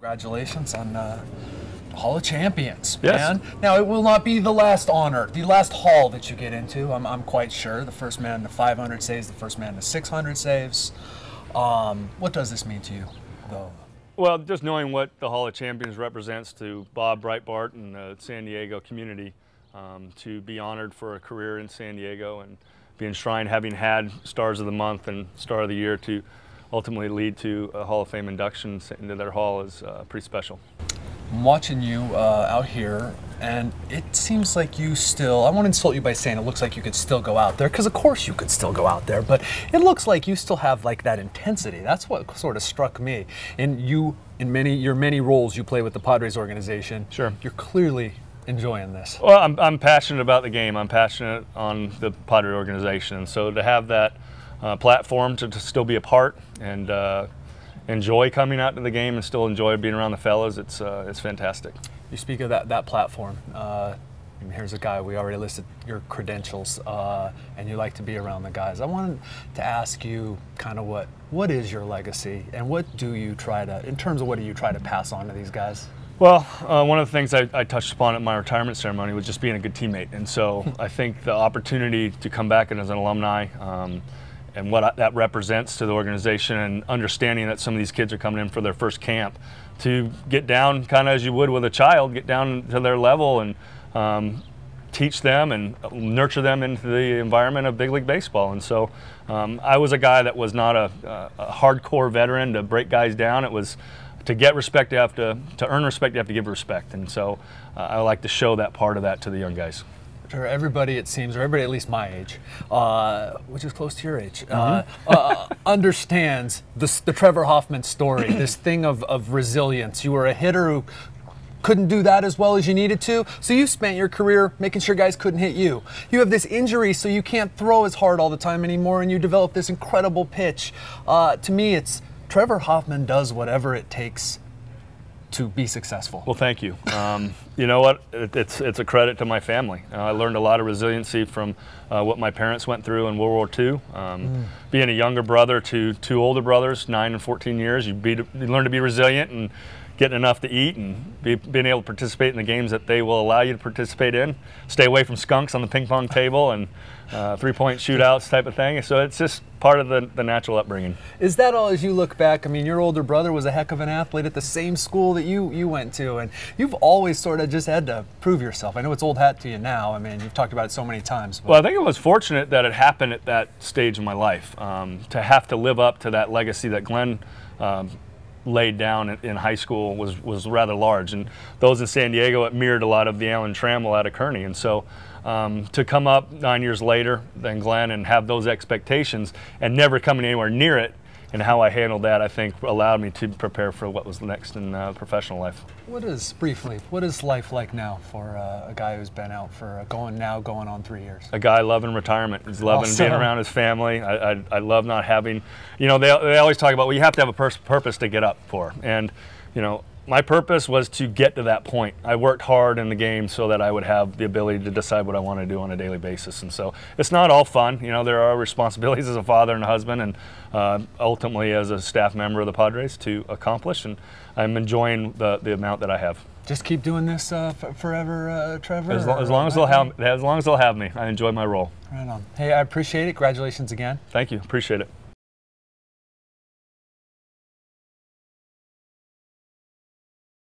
Congratulations on Hall of Champions, Yes. man. Now, it will not be the last honor, the last hall that you get into, I'm quite sure. The first man to 500 saves, the first man to 600 saves. What does this mean to you, though? Well, just knowing what the Hall of Champions represents to Bob Breitbart and the San Diego community, to be honored for a career in San Diego and be enshrined, having had Stars of the Month and Star of the Year, to ultimately lead to a Hall of Fame induction into their hall is pretty special. I'm watching you out here, and it seems like you still, I won't insult you by saying it looks like you could still go out there, because of course you could still go out there, but it looks like you still have like that intensity. That's what sort of struck me. And you, in your many roles you play with the Padres organization, Sure. You're clearly enjoying this. Well, I'm passionate about the game. I'm passionate on the Padre organization, and so to have that platform to still be a part and enjoy coming out to the game and still enjoy being around the fellas, it's fantastic. You speak of that platform. Here's a guy, we already listed your credentials, and you like to be around the guys. I wanted to ask you kind of what is your legacy, and what do you try to, in terms of what do you try to pass on to these guys? Well, one of the things I touched upon at my retirement ceremony was just being a good teammate, and so I think the opportunity to come back as an alumni and what that represents to the organization, and understanding that some of these kids are coming in for their first camp, to get down kind of as you would with a child, get down to their level and teach them and nurture them into the environment of big league baseball. And so I was a guy that was not a hardcore veteran to break guys down. It was to get respect, to earn respect, you have to give respect. And so I like to show that part of that to the young guys. For everybody, it seems, or everybody at least my age, which is close to your age, understands the Trevor Hoffman story, this thing of resilience. You were a hitter who couldn't do that as well as you needed to, so you spent your career making sure guys couldn't hit you. You have this injury, so you can't throw as hard all the time anymore, and you develop this incredible pitch. To me, it's Trevor Hoffman does whatever it takes to be successful. Well, thank you. You know what? It's a credit to my family. I learned a lot of resiliency from what my parents went through in World War II. Being a younger brother to two older brothers, 9 and 14 years, you learn to be resilient and getting enough to eat and being able to participate in the games that they will allow you to participate in. Stay away from skunks on the ping pong table and three-point shootouts type of thing. So it's just part of the natural upbringing. Is that all, as you look back? I mean, your older brother was a heck of an athlete at the same school that you went to, and you've always sort of just had to prove yourself. I know it's old hat to you now. I mean, you've talked about it so many times. Well, I think it was fortunate that it happened at that stage of my life. To have to live up to that legacy that Glenn laid down in high school was rather large, and those in San Diego, it mirrored a lot of the Alan Trammell out of Kearney. And so to come up 9 years later than Glenn and have those expectations and never coming anywhere near it, and how I handled that, I think allowed me to prepare for what was next in professional life. What is life like now for a guy who's been out for going on 3 years? A guy loving retirement. He's loving being around his family. I love not having, you know, they always talk about, well, you have to have a purpose to get up for. And, you know, my purpose was to get to that point. I worked hard in the game so that I would have the ability to decide what I want to do on a daily basis. And so it's not all fun. You know, there are responsibilities as a father and a husband, and ultimately as a staff member of the Padres to accomplish. And I'm enjoying the amount that I have. Just keep doing this forever, Trevor? As long as they'll have me. I enjoy my role. Right on. Hey, I appreciate it. Congratulations again. Thank you. Appreciate it.